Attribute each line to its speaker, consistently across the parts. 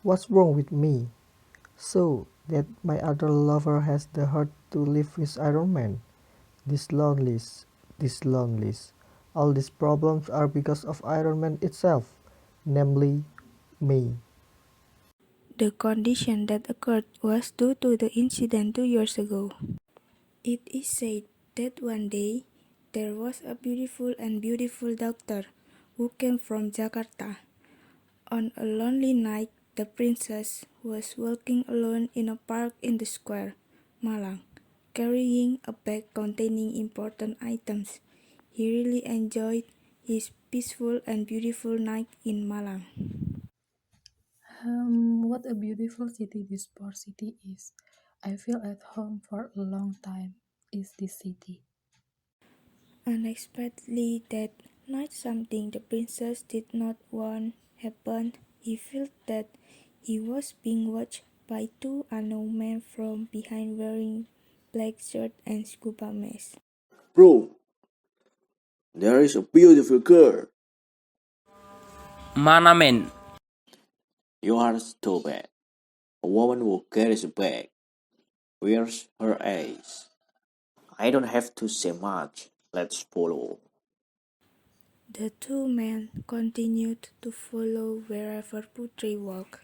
Speaker 1: What's wrong with me? So that my other lover has the heart to live with Iron Man. This loneliness, this loneliness. All these problems are because of Iron Man itself, namely me.
Speaker 2: The condition that occurred was due to the incident 2 years ago. It is said that one day there was a beautiful doctor who came from Jakarta. On a lonely night, the princess was walking alone in a park in the square, Malang, carrying a bag containing important items. He really enjoyed his peaceful and beautiful night in Malang.
Speaker 3: What a beautiful city this poor city is. I feel at home for a long time. Is this city?
Speaker 2: Unexpectedly that night something the princess did not want happened. He felt that he was being watched by two unknown men from behind wearing black shirt and scuba masks.
Speaker 4: Bro, there is a beautiful girl.
Speaker 5: Mana men?
Speaker 4: You are stupid. A woman who carries a bag. Where's her eyes? I don't have to say much. Let's follow.
Speaker 2: The two men continued to follow wherever Putri walked.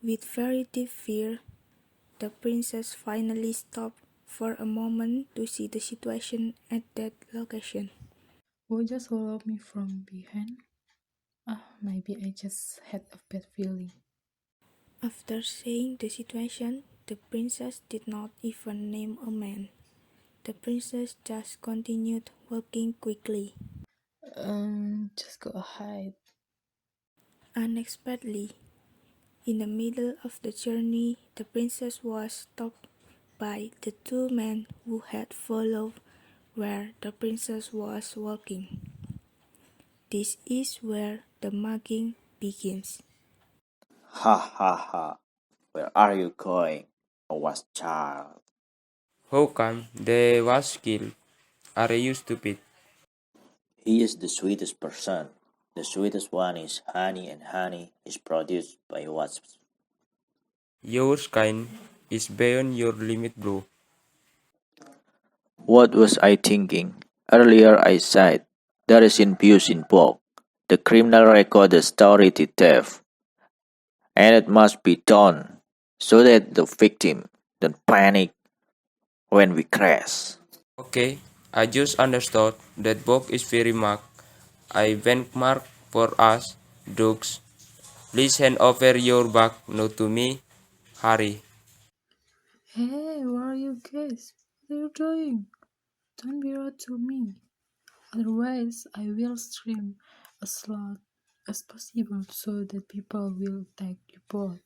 Speaker 2: With very deep fear, the princess finally stopped for a moment to see the situation at that location.
Speaker 3: Who just followed me from behind? Maybe I just had a bad feeling.
Speaker 2: After seeing the situation, the princess did not even name a man. The princess just continued walking quickly.
Speaker 3: Just go ahead.
Speaker 2: Unexpectedly, in the middle of the journey, the princess was stopped by the two men who had followed where the princess was walking. This is where the mugging begins.
Speaker 4: Ha ha ha. Where are you going? I was child.
Speaker 5: How come they was killed? Are you stupid?
Speaker 4: He is the sweetest person. The sweetest one is honey, and honey is produced by wasps.
Speaker 5: Your kind is beyond your limit, bro.
Speaker 4: What was I thinking? Earlier I said there is abuse in pork. The criminal record the story to theft, and it must be done so that the victim don't panic when we crash.
Speaker 5: Okay, I just understood that book is very marked. I went mark for us, dogs. Please hand over your bag now to me. Hurry.
Speaker 3: Hey, where are you guys? What are you doing? Don't be rude to me. Otherwise, I will scream as loud as possible so that people will take you both.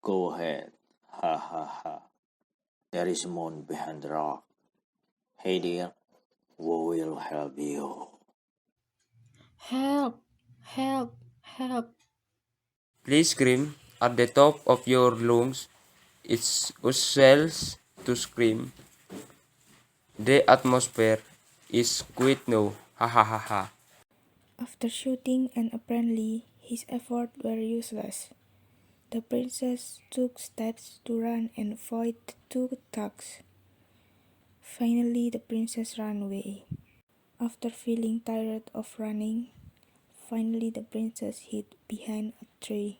Speaker 4: Go ahead. Ha ha ha. There is a moon behind the rock. Hey dear, we will help you.
Speaker 3: Help! Help! Help!
Speaker 5: Please scream at the top of your lungs. It's ourselves to scream. The atmosphere is quiet now. Ha ha ha ha.
Speaker 2: After shooting and apparently his efforts were useless, the princess took steps to run and avoid the two thugs. Finally, the princess ran away. After feeling tired of running, finally the princess hid behind a tree.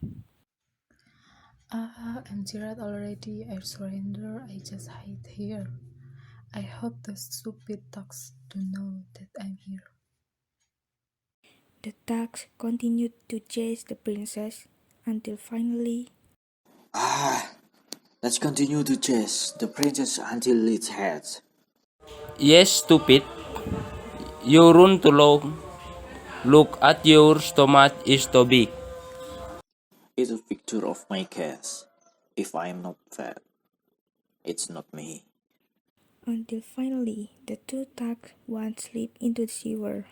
Speaker 3: I'm tired already. I surrender. I just hide here. I hope the stupid dogs don't know that I'm here.
Speaker 2: The thugs continued to chase the princess until finally
Speaker 4: Ah, let's continue to chase the princess until it heads.
Speaker 5: Yes, stupid. You run too long. Look at your stomach is too big.
Speaker 4: It's a picture of my case. If I am not fat, it's not me.
Speaker 2: the two thugs one slipped into the sewer,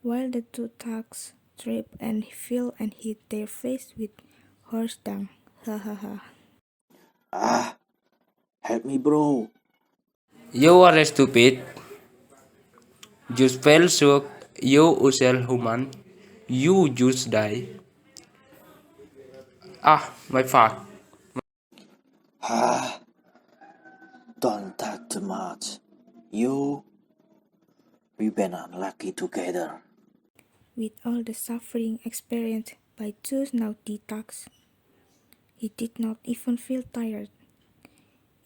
Speaker 2: while the two thugs tripped and fell and hit their face with horse dung. Ha ha ha.
Speaker 4: Ah, help me, bro.
Speaker 5: You are stupid. Just fell shook. You usel human. You just die. Ah, my fuck.
Speaker 4: Ah, don't talk too much. You, we've been unlucky together.
Speaker 2: With all the suffering experienced by two naughty ducks, he did not even feel tired.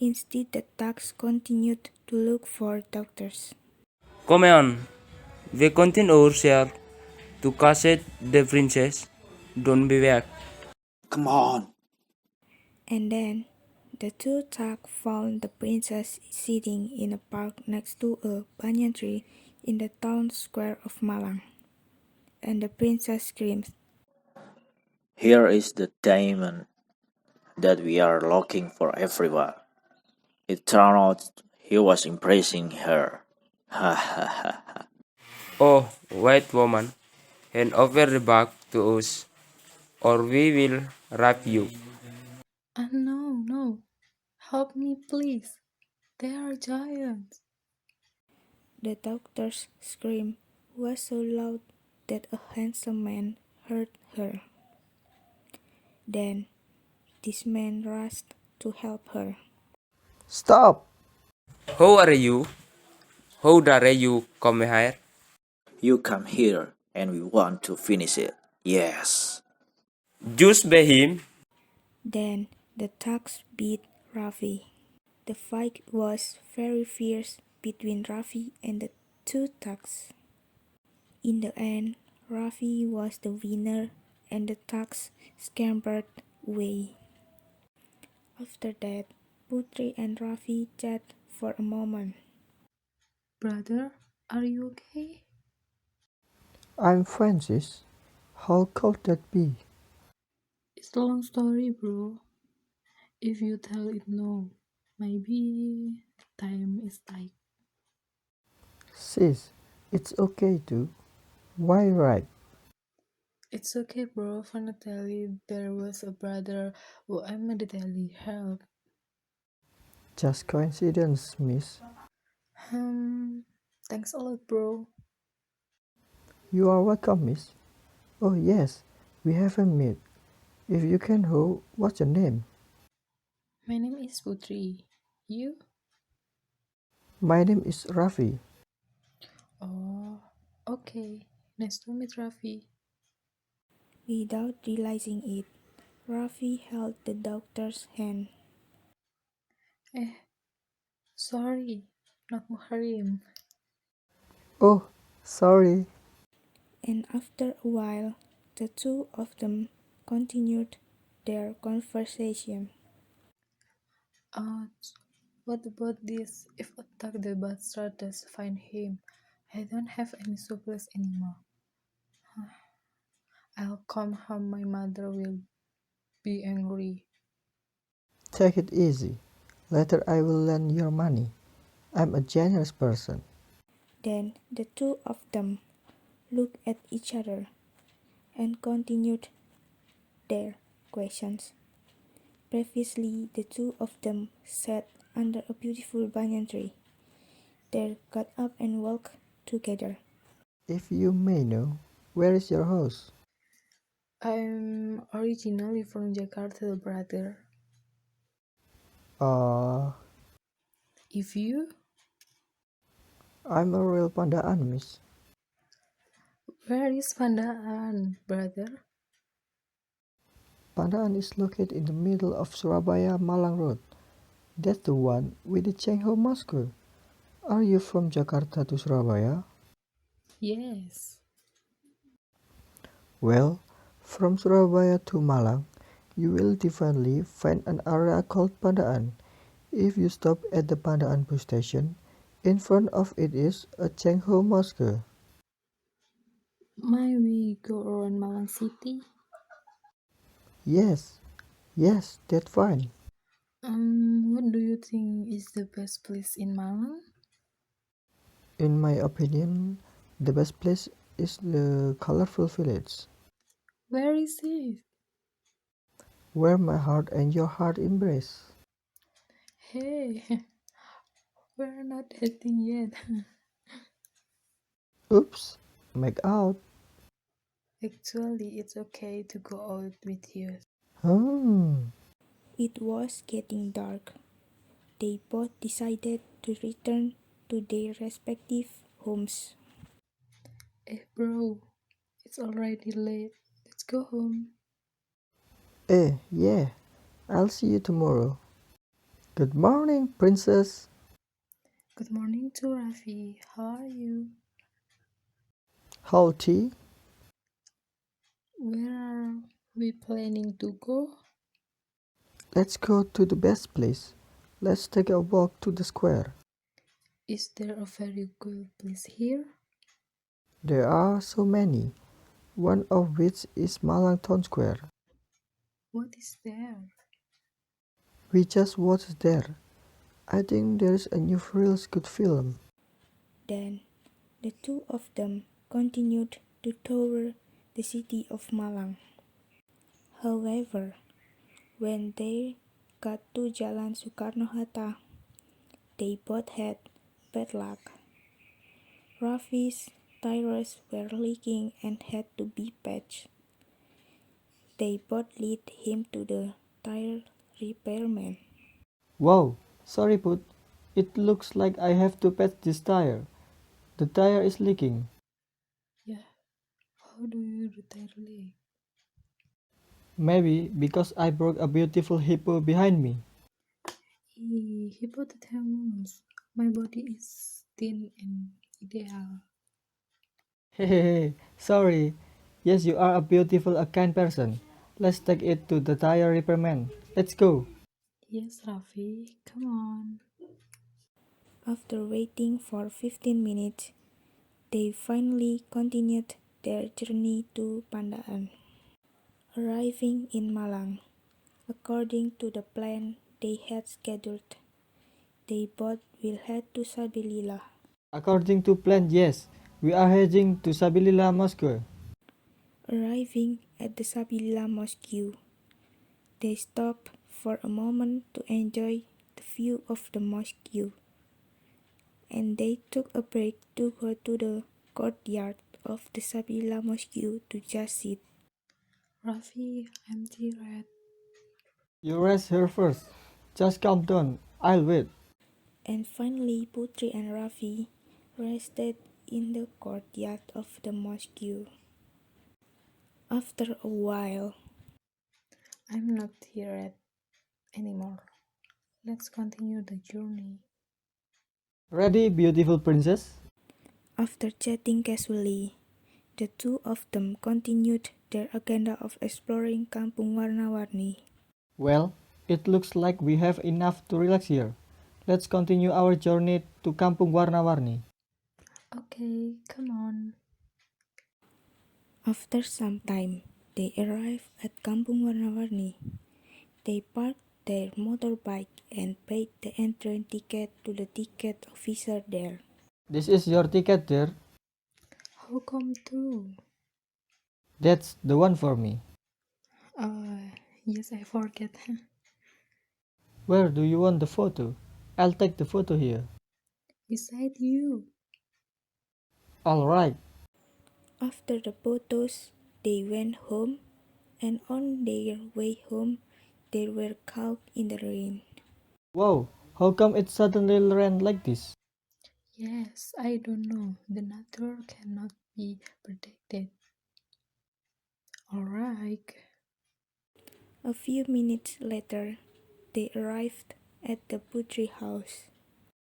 Speaker 2: Instead, the ducks continued to look for doctors.
Speaker 5: Come on. We continue our share to catch the princess. Don't be back.
Speaker 4: Come on.
Speaker 2: And then, the two ducks found the princess sitting in a park next to a banyan tree in the town square of Malang. And the princess screamed,
Speaker 4: Here is the diamond that we are looking for everyone. It turned out he was impressing her. Ha ha ha.
Speaker 5: Oh, white woman, hand over the bag to us, or we will wrap you.
Speaker 3: No, no. Help me, please. They are giants.
Speaker 2: The doctor's scream was so loud that a handsome man heard her. Then, this man rushed to help her.
Speaker 1: Stop!
Speaker 5: How are you? How dare you come here?
Speaker 4: You come here and we want to finish it. Yes.
Speaker 5: Just by him.
Speaker 2: Then the thugs beat Rafi. The fight was very fierce between Rafi and the two thugs. In the end, Rafi was the winner and the thugs scampered away. After that, Putri and Rafi chat for a moment.
Speaker 3: Brother, are you okay?
Speaker 1: I'm Francis. How could that be?
Speaker 3: It's a long story, bro. If you tell it no, maybe time is tight.
Speaker 1: Sis, it's okay too. Why right?
Speaker 3: It's okay, bro. Finally, there was a brother who immediately helped.
Speaker 1: Just coincidence, miss.
Speaker 3: Thanks a lot, bro.
Speaker 1: You are welcome, miss. Oh yes, we haven't met. If you can hold, what's your name?
Speaker 3: My name is Putri. You?
Speaker 1: My name is Rafi.
Speaker 3: Oh, okay. Nice to meet Raffi.
Speaker 2: Without realizing it, Rafi held the doctor's hand.
Speaker 3: Eh, sorry, not Muharim.
Speaker 1: Oh, sorry.
Speaker 2: And after a while, the two of them continued their conversation.
Speaker 3: What about this? If attack the Bastards find him, I don't have any supplies anymore. I'll come home, my mother will be angry.
Speaker 1: Take it easy. Later I will lend your money. I'm a generous person.
Speaker 2: Then the two of them looked at each other and continued their questions. Previously, the two of them sat under a beautiful banyan tree. They got up and walked together.
Speaker 1: If you may know, where is your house?
Speaker 3: I'm originally from Jakarta, brother.
Speaker 1: Uh,
Speaker 3: If you?
Speaker 1: I'm a real Pandaan, miss.
Speaker 3: Where is Pandaan, brother?
Speaker 1: Pandaan is located in the middle of Surabaya Malang Road. That's the one with the Cheng Ho Mosque. Are you from Jakarta to Surabaya?
Speaker 3: Yes.
Speaker 1: Well, from Surabaya to Malang, you will definitely find an area called Pandaan. If you stop at the Pandaan bus station, in front of it is a Cheng Ho Mosque.
Speaker 3: May we go around Malang City?
Speaker 1: Yes, yes, that's fine.
Speaker 3: What do you think is the best place in Malang?
Speaker 1: In my opinion, the best place is the colorful village,
Speaker 3: Where is it?
Speaker 1: where my heart and your heart embrace.
Speaker 3: Hey, we're not dating yet.
Speaker 1: Oops, make out.
Speaker 3: Actually, it's okay to go out with you.
Speaker 1: Hmm.
Speaker 2: It was getting dark. They both decided to return to their respective homes.
Speaker 3: Hey bro, it's already late. Let's go home.
Speaker 1: Yeah. I'll see you tomorrow. Good morning, princess.
Speaker 3: Good morning to Rafi. How are you?
Speaker 1: How tea?
Speaker 3: Where are we planning to go?
Speaker 1: Let's go to the best place. Let's take a walk to the square.
Speaker 3: Is there a very good place here?
Speaker 1: There are so many, one of which is Malang Town Square.
Speaker 3: What is there?
Speaker 1: We just watched there. I think there's a new real good film.
Speaker 2: Then the two of them continued to tour the city of Malang. However, when they got to Jalan Soekarno-Hatta, they both had bad luck. Rafi's tires were leaking and had to be patched. They both led him to the tire repairman.
Speaker 1: Wow, sorry Put. It looks like I have to patch this tire. The tire is leaking.
Speaker 3: Yeah, how do you retire late?
Speaker 1: Maybe because I broke a beautiful hippo behind me.
Speaker 3: Hippopotamus. My body is thin and ideal.
Speaker 1: Hey, sorry. Yes, you are a beautiful, a kind person. Let's take it to the tire repairman. Let's go.
Speaker 3: Yes, Rafi, come on.
Speaker 2: After waiting for 15 minutes, they finally continued their journey to Pandaan. Arriving in Malang, according to the plan they had scheduled, they both will head to Sabilillah.
Speaker 1: According to plan, yes, we are heading to Sabilillah Mosque.
Speaker 2: Arriving at the Sabilillah Mosque, they stopped for a moment to enjoy the view of the mosque, and they took a break to go to the courtyard of the Sabilillah Mosque to just sit.
Speaker 3: Rafi, I'm tired.
Speaker 1: You rest here first. Just calm down. I'll wait.
Speaker 2: And finally, Putri and Rafi rested in the courtyard of the mosque. After a while,
Speaker 3: I'm not tired anymore. Let's continue the journey.
Speaker 1: Ready, beautiful princess?
Speaker 2: after chatting casually, the two of them continued their agenda of exploring Kampung Warna-Warni.
Speaker 1: Well, it looks like we have enough to relax here. Let's continue our journey to Kampung Warna-Warni.
Speaker 3: Okay, come on.
Speaker 2: After some time, they arrived at Kampung Warna-Warni. They parked their motorbike and paid the entrance ticket to the ticket officer there.
Speaker 1: This is your ticket there.
Speaker 3: How come too?
Speaker 1: That's the one for me.
Speaker 3: Yes, I forget.
Speaker 1: Where do you want the photo? I'll take the photo here.
Speaker 3: Beside you.
Speaker 1: Alright.
Speaker 2: After the photos, they went home, and on their way home, they were caught in the rain.
Speaker 1: Wow, how come it suddenly rained like this?
Speaker 3: Yes, I don't know. The nature cannot be predicted. Alright.
Speaker 2: A few minutes later, they arrived at the Putri house.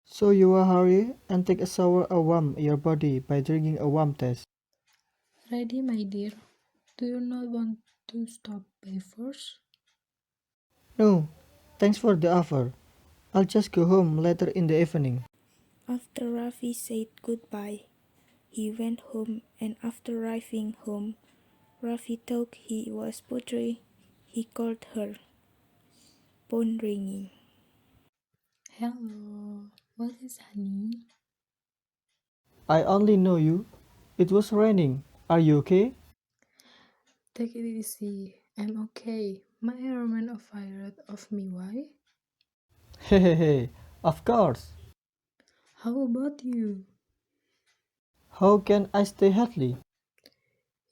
Speaker 1: So you will hurry and take a shower or warm your body by drinking a warm test.
Speaker 3: Ready, my dear? Do you not want to stop by first?
Speaker 1: No, thanks for the offer. I'll just go home later in the evening.
Speaker 2: After Rafi said goodbye, he went home, and after arriving home, Rafi thought he was Putri. He called her. Phone ringing.
Speaker 3: Hello, what is honey?
Speaker 1: I only know you. It was raining. Are you okay?
Speaker 3: Take it easy. I'm okay. My environment afraid of me. Why?
Speaker 1: Hehehe, of course.
Speaker 3: How about you?
Speaker 1: How can I stay healthy?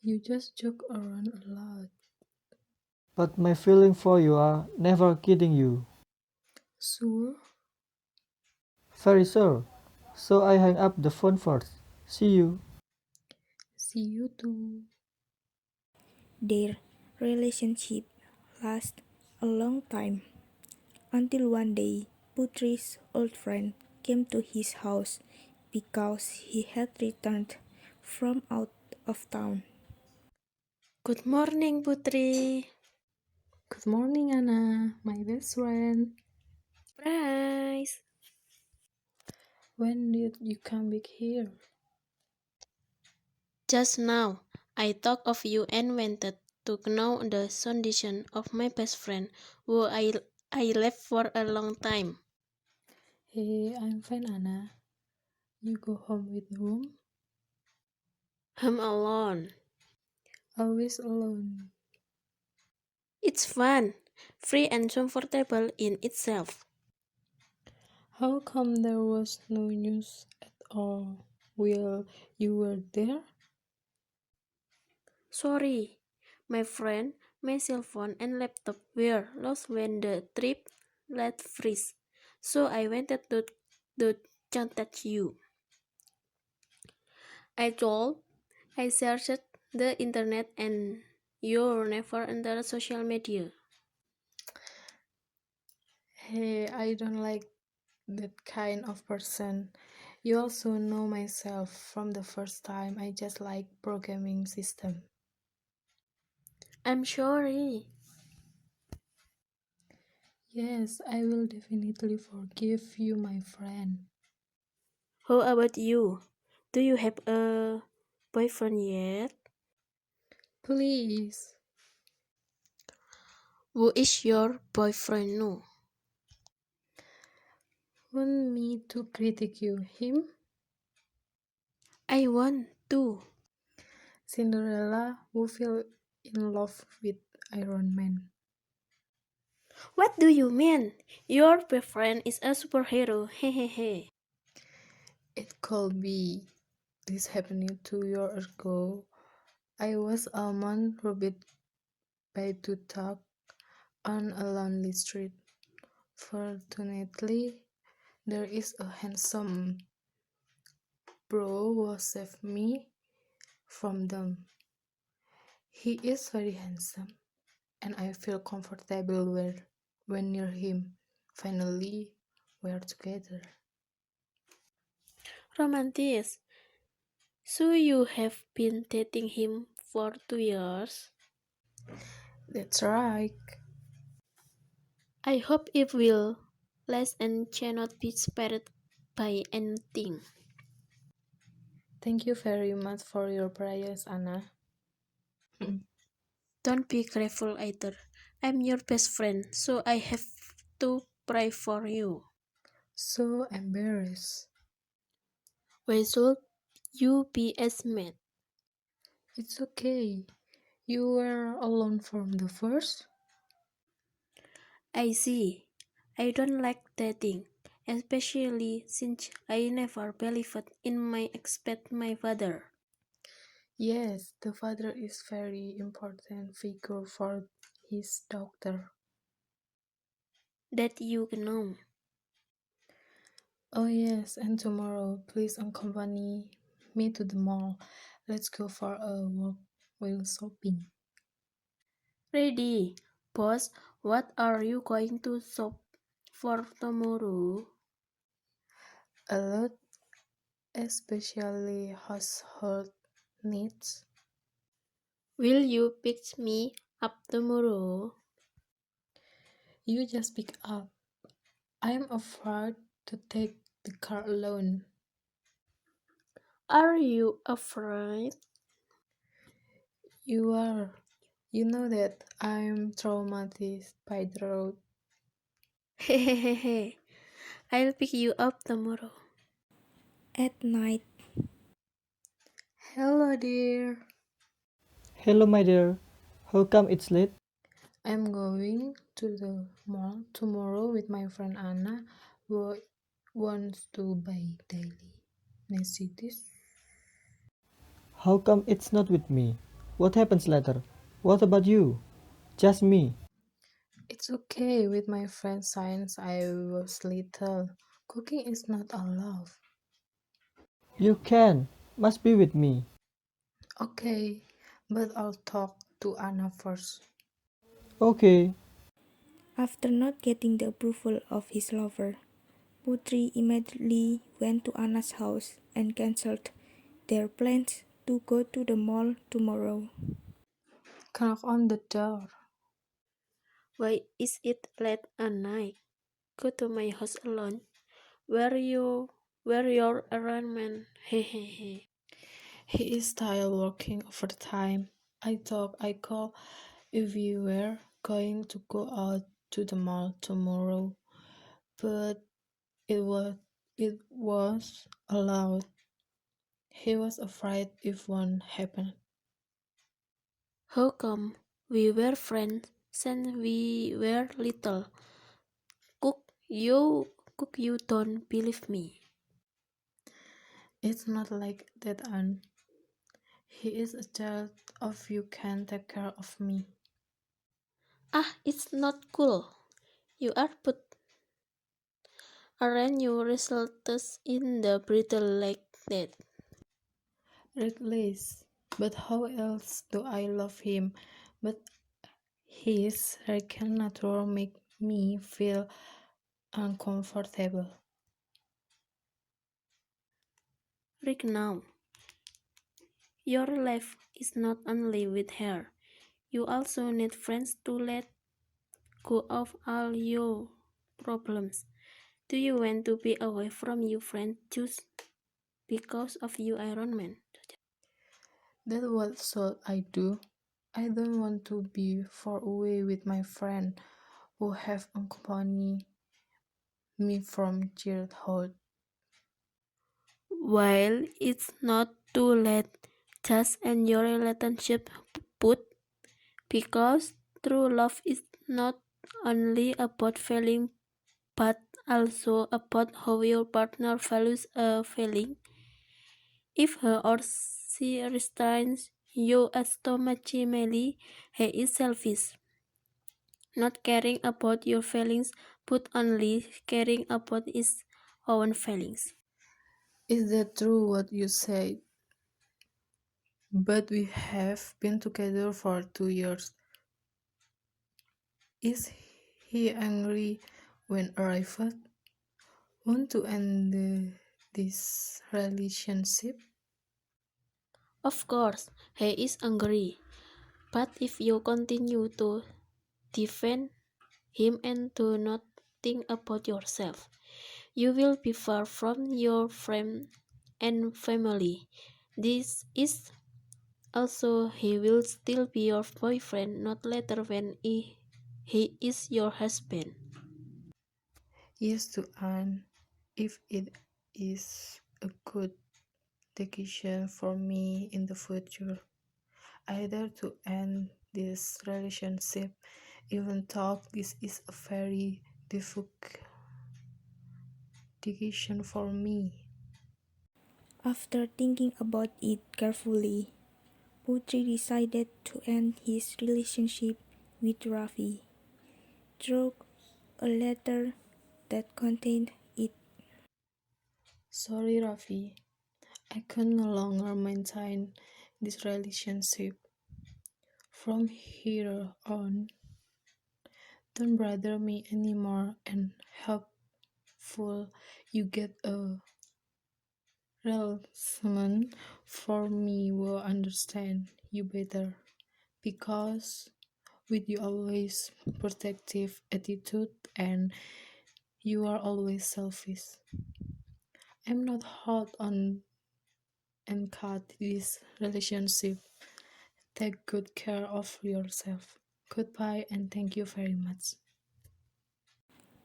Speaker 3: You just joke around a lot.
Speaker 1: But my feeling for you are never kidding you.
Speaker 3: Sure.
Speaker 1: Very sure. So I hang up the phone first. See you.
Speaker 3: See you too.
Speaker 2: Their relationship lasted a long time until one day Putri's old friend came to his house because he had returned from out of town.
Speaker 6: Good morning, Putri.
Speaker 3: Good morning, Anna, my best friend.
Speaker 6: Surprise!
Speaker 3: When did you come back here?
Speaker 6: Just now, I thought of you and wanted to know the condition of my best friend, who I left for a long time.
Speaker 3: Hey, I'm fine, Anna. You go home with whom?
Speaker 6: I'm alone.
Speaker 3: Always alone.
Speaker 6: It's fun, free and comfortable in itself.
Speaker 3: How come there was no news at all while you were there?
Speaker 6: Sorry, my friend, my cell phone and laptop were lost when the trip left freeze, so I wanted to contact you. I told I searched the internet and you're never enter social media.
Speaker 3: Hey, I don't like that kind of person. You also know myself from the first time I just like programming system.
Speaker 6: I'm sorry.
Speaker 3: Yes, I will definitely forgive you, my friend.
Speaker 6: How about you? Do you have a boyfriend yet?
Speaker 3: Please.
Speaker 6: Who is your boyfriend now?
Speaker 3: Want me to critique you, him?
Speaker 6: I want to.
Speaker 3: Cinderella who fell in love with Iron Man.
Speaker 6: What do you mean? Your boyfriend is a superhero. Hehehe.
Speaker 3: It could be. This happened 2 years ago. I was almost robbed by two thugs on a lonely street. Fortunately, there is a handsome bro who saved me from them. He is very handsome, and I feel comfortable when near him. Finally, we are together.
Speaker 6: Romantic. So you have been dating him for 2 years?
Speaker 3: That's right.
Speaker 6: I hope it will last and cannot be spared by anything.
Speaker 3: Thank you very much for your prayers, Anna.
Speaker 6: Don't be grateful either. I'm your best friend, so I have to pray for you.
Speaker 3: So embarrassed.
Speaker 6: Why should you be as mad?
Speaker 3: It's okay. You were alone from the first?
Speaker 6: I see. I don't like dating, especially since I never believed in my expect my father.
Speaker 3: Yes, the father is very important figure for his daughter.
Speaker 6: That you know.
Speaker 3: Oh yes, and tomorrow please accompany me to the mall. Let's go for a walk while shopping.
Speaker 6: Ready, boss. What are you going to shop for tomorrow?
Speaker 3: A lot, especially household needs.
Speaker 6: Will you pick me up tomorrow?
Speaker 3: You just pick up. I am afraid to take the car alone.
Speaker 6: Are you afraid?
Speaker 3: You are. You know that I am traumatized by the road.
Speaker 6: Hehehe. I'll pick you up tomorrow.
Speaker 2: At night,
Speaker 3: Hello, dear.
Speaker 1: Hello, my dear. How come it's late?
Speaker 3: I'm going to the mall tomorrow with my friend Anna, who wants to buy daily necessities.
Speaker 1: How come it's not with me? What happens later? What about you? Just me.
Speaker 3: It's okay with my friend since I was little. Cooking is not allowed.
Speaker 1: You can. Must be with me.
Speaker 3: Okay, but I'll talk to Anna first.
Speaker 1: Okay.
Speaker 2: After not getting the approval of his lover, Putri immediately went to Anna's house and cancelled their plans to go to the mall tomorrow.
Speaker 3: Knock on the door.
Speaker 6: Why is it late at night? Go to my house alone. Where your arrangement? Hehehe.
Speaker 3: He is still working overtime. I thought I called if we were going to go out to the mall tomorrow, but it was allowed. He was afraid if one happened.
Speaker 6: How come? We were friends since we were little. Cook you don't believe me.
Speaker 3: It's not like that, Anne. He is a child of you can take care of me.
Speaker 6: Ah, it's not cool. You are put aren't you results in the brittle like that.
Speaker 3: Regardless, but how else do I love him? But his hurricane nature make me feel uncomfortable.
Speaker 6: Rick now. Your life is not only with her. You also need friends to let go of all your problems. Do you want to be away from your friend just because of your Iron Man?
Speaker 3: That's what should I do? I don't want to be far away with my friend who have accompanied me from childhood.
Speaker 6: While it's not too late, just end your relationship, put because true love is not only about feeling but also about how your partner values a feeling. If he or she restrains you automatically, he is selfish, not caring about your feelings, but only caring about his own feelings.
Speaker 3: Is that true what you said? But we have been together for 2 years. Is he angry when arrived? Want to end this relationship?
Speaker 6: Of course, he is angry, but if you continue to defend him and do not think about yourself, you will be far from your friend and family. This is also he will still be your boyfriend, not later when he is your husband.
Speaker 3: Yes to Anne, if it is a good decision for me in the future, either to end this relationship, even though this is a very difficult decision for me.
Speaker 2: After thinking about it carefully, Putri decided to end his relationship with Rafi. Wrote a letter that contained it.
Speaker 3: Sorry, Rafi, I can no longer maintain this relationship. From here on, don't bother me anymore and hopeful you get a real someone for me will understand you better because with your always protective attitude and you are always selfish. I'm not hot on and cut this relationship. Take good care of yourself. Goodbye and thank you very much.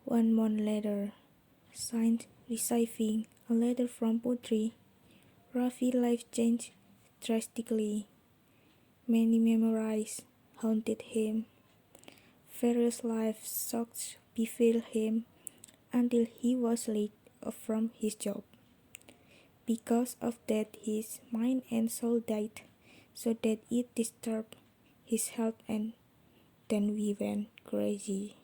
Speaker 2: 1 month later, signed receiving a letter from Putri, Rafi's life changed drastically. Many memories haunted him. Various life shocks befell him until he was laid off from his job. Because of that, his mind and soul died, so that it disturbed his health and then we went crazy.